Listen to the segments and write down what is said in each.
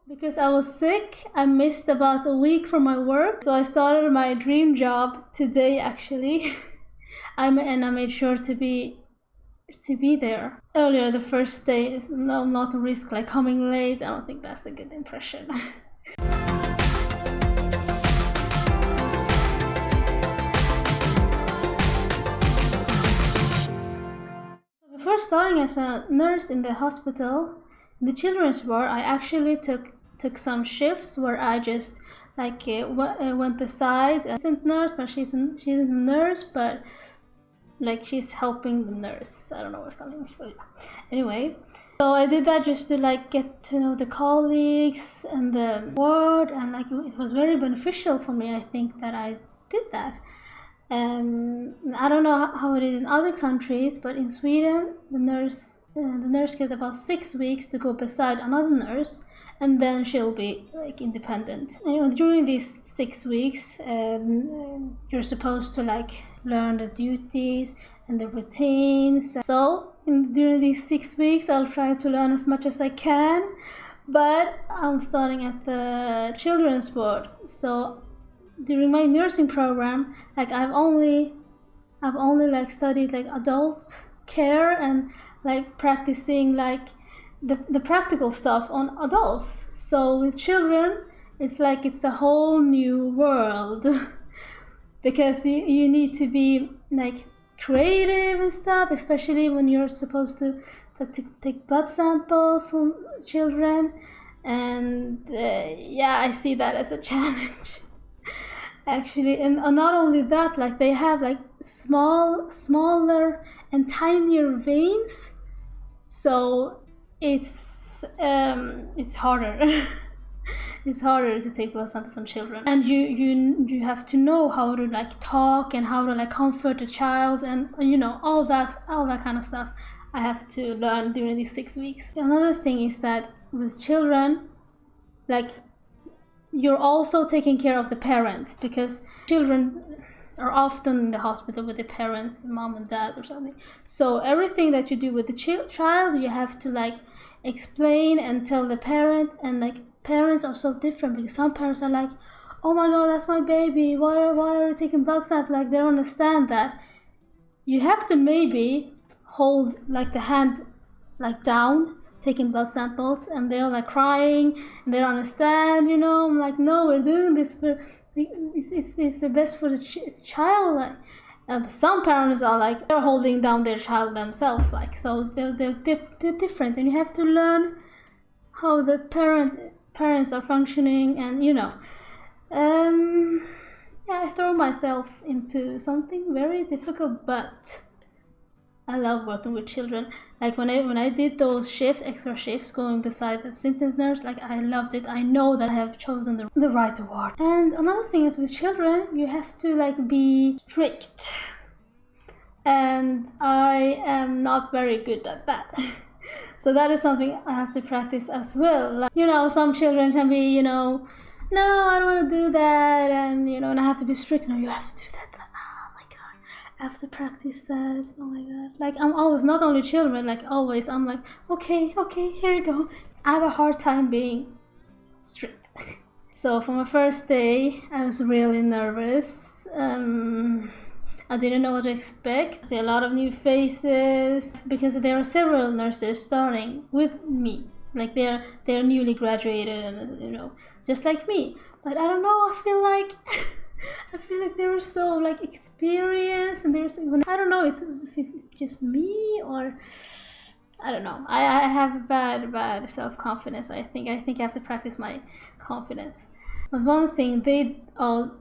Because I was sick, I missed about a week from my work, so I started my dream job today actually. I made sure to be there earlier the first day. No, not to risk like coming late. I don't think that's a good impression. Before starting as a nurse in the hospital, in the children's ward, I actually took some shifts where I just like went beside a assistant nurse, but she's a nurse, but like she's helping the nurse. I don't know what's called in English, but anyway. So I did that just to like get to know the colleagues and the ward, and like it was very beneficial for me. I think that I did that. I don't know how it is in other countries, but in Sweden, the nurse gets about 6 weeks to go beside another nurse, and then she'll be like independent. And during these 6 weeks, you're supposed to like learn the duties and the routines. So during these 6 weeks, I'll try to learn as much as I can. But I'm starting at the children's ward, so during my nursing program, like I've only like studied like adult care and like practicing like the practical stuff on adults. So with children, it's like it's a whole new world because you need to be like creative and stuff, especially when you're supposed to take blood samples from children. And yeah, I see that as a challenge. Actually, and not only that, like they have like smaller and tinier veins, so it's harder. It's harder to take blood samples from children, and you have to know how to like talk and how to like comfort a child, and you know all that kind of stuff. I have to learn during these 6 weeks. Another thing is that with children, like, you're also taking care of the parent, because children are often in the hospital with the parents, the mom and dad or something. So everything that you do with the child, you have to like explain and tell the parent. And like parents are so different, because some parents are like, oh my god, that's my baby, why are you taking blood samples? Like they don't understand that you have to maybe hold like the hand like down taking blood samples, and they're like crying and they don't understand, you know. I'm like, no, we're doing this for it's the best for the child. Like, some parents are like they're holding down their child themselves, like, so they're different, and you have to learn how the parents are functioning, and you know, yeah, I throw myself into something very difficult, but I love working with children. Like when I did those extra shifts, going beside the assistant nurse, like I loved it. I know that I have chosen the right ward. And another thing is with children, you have to like be strict, and I am not very good at that. So that is something I have to practice as well. Like, you know, some children can be, you know, no, I don't want to do that, and you know, and I have to be strict. No, you have to do that. I have to practice that. Oh my god. Like I'm always, not only children, like always, I'm like, okay, here you go. I have a hard time being strict. So for my first day, I was really nervous. I didn't know what to expect. I see a lot of new faces, because there are several nurses starting with me. Like they're newly graduated, and you know, just like me. But I don't know, I feel like they were so like experienced, and there's even, I don't know, if it's just me, or I don't know. I have bad self-confidence. I think I have to practice my confidence. But one thing they all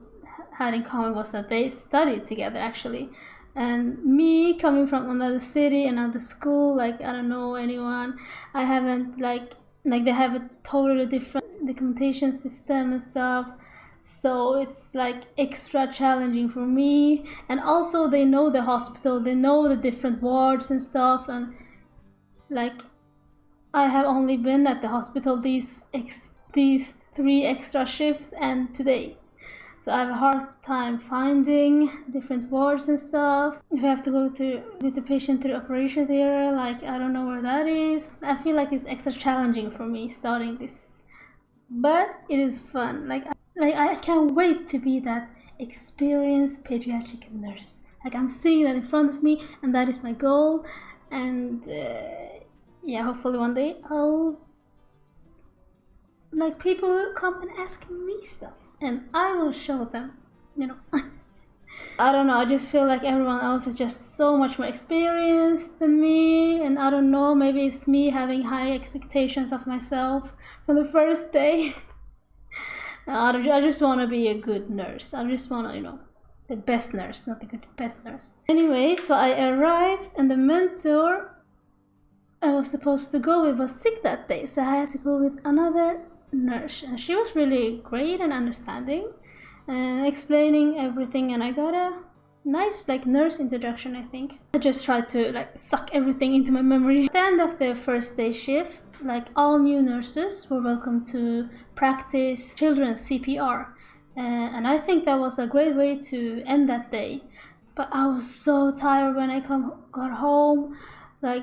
had in common was that they studied together actually. And me coming from another city, another school, like I don't know anyone. I haven't like they have a totally different documentation system and stuff. So it's like extra challenging for me. And also they know the hospital, they know the different wards and stuff. And like I have only been at the hospital these 3 extra shifts and today. So I have a hard time finding different wards and stuff. If I have to go with the patient to the operation theater, like I don't know where that is. I feel like it's extra challenging for me starting this but it is fun. Like I can't wait to be that experienced pediatric nurse. Like I'm seeing that in front of me, and that is my goal. And yeah, hopefully one day I'll, like, people will come and ask me stuff, and I will show them. You know. I don't know, I just feel like everyone else is just so much more experienced than me, and I don't know, maybe it's me having high expectations of myself from the first day. I just want to be a good nurse. I just want to, you know, the best nurse, not the good, best nurse. Anyway, so I arrived, and the mentor I was supposed to go with was sick that day, so I had to go with another nurse, and she was really great and understanding and explaining everything, and I got a nice like nurse introduction. I think I just tried to like suck everything into my memory. At the end of the first day shift, like all new nurses were welcome to practice children's CPR, and I think that was a great way to end that day. But I was so tired when I got home. Like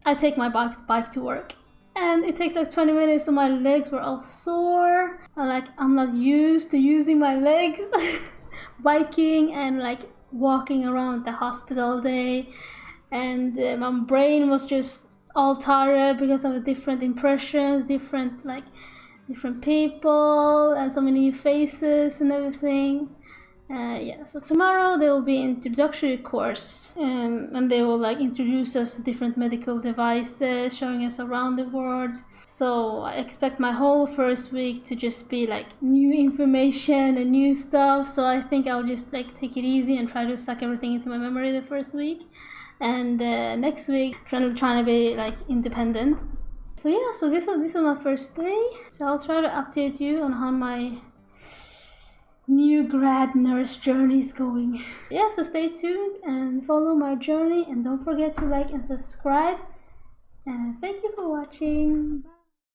I take my bike to work, and it takes like 20 minutes, so my legs were all sore. I'm not used to using my legs biking and like walking around the hospital all day, and my brain was just all tired because of the different impressions, different people, and so many new faces and everything. Yeah, so tomorrow there will be an introductory course, and they will like introduce us to different medical devices, showing us around the world. So I expect my whole first week to just be like new information and new stuff. So I think I'll just like take it easy and try to suck everything into my memory the first week, and next week trying to be like independent. So yeah, so this is my first day. So I'll try to update you on how my new grad nurse journey is going. Yeah, so stay tuned and follow my journey, and don't forget to like and subscribe, and thank you for watching. Bye.